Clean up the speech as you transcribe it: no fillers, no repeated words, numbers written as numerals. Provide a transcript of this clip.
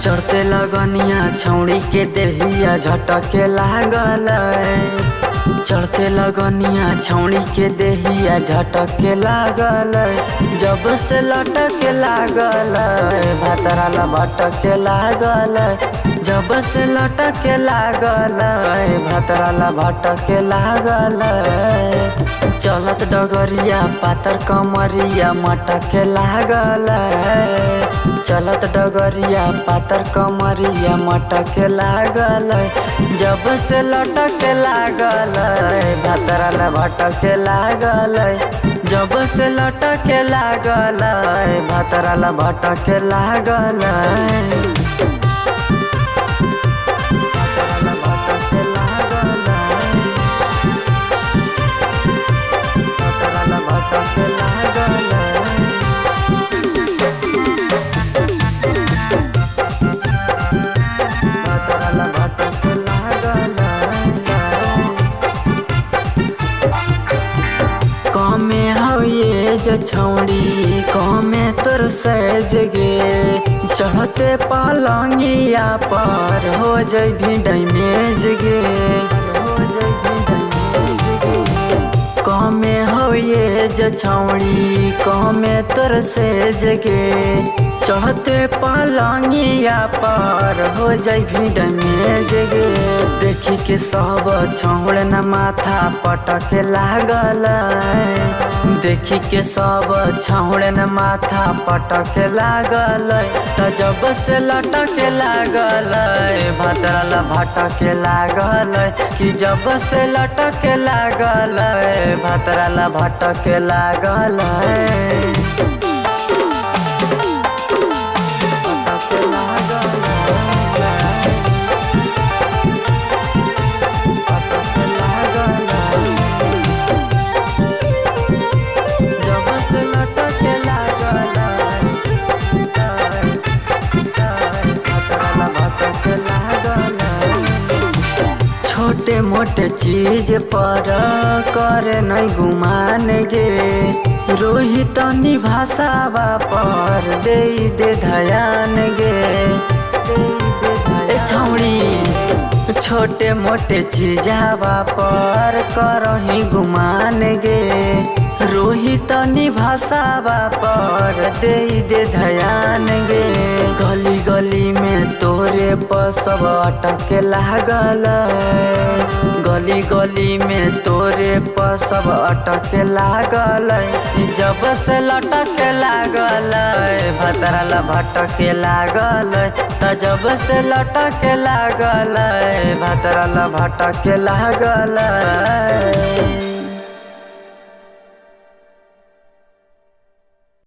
चढ़ते लगनिया छौड़ी के देहिया झटके लागल। चढ़ते लगनिया छौड़ी के देहिया झटके लागल। जब से लटके लागल भातरा ला भटके लागल। जब से लटके लागल भातरा ला भटके लागल। चलत डगरिया पातर कमरिया मटके लागल। चलत डगरिया पातर कमरिया मटके लागल। जब से लटके लागल भातरा ला भटके लागल। जब से लटके लागल भातरा ला भटके लागल। कमे हये जो छौड़ी कमे तोर सज गे। चढ़ते पलंगिया पर हो जइभी डैमेज गे। कमे हये जो छौड़ी कमे तोर सज गे। चढ़ते पलंगिया पर हो जइभी डैमेज गे। देखी के सब छौड़ न माथा पटके लागल। देखी के सब छौड़ न माथा पटके लागल। त जब से लटके लागल भातरा ला भटके लागल। कि जब से लटके लागल भातरा ला भटके लागल। छोटे मोटे चीज पर करे नहीं गुमान गे। रोहित निभाषावा पर दे ध्यान गे। ए छौड़ी छोटे मोटे चीजावा पर करही गुमान गे। रोहित निभाषावा पर दे ध्यान गे। गली गली में तोरे पर सब अटके लागल। गली गली में तोरे पर सब अटके लागल। जब से लटके लागल भातरा ला भटके लागल। त जब से लटके लागल भातरा ला भटके लागल।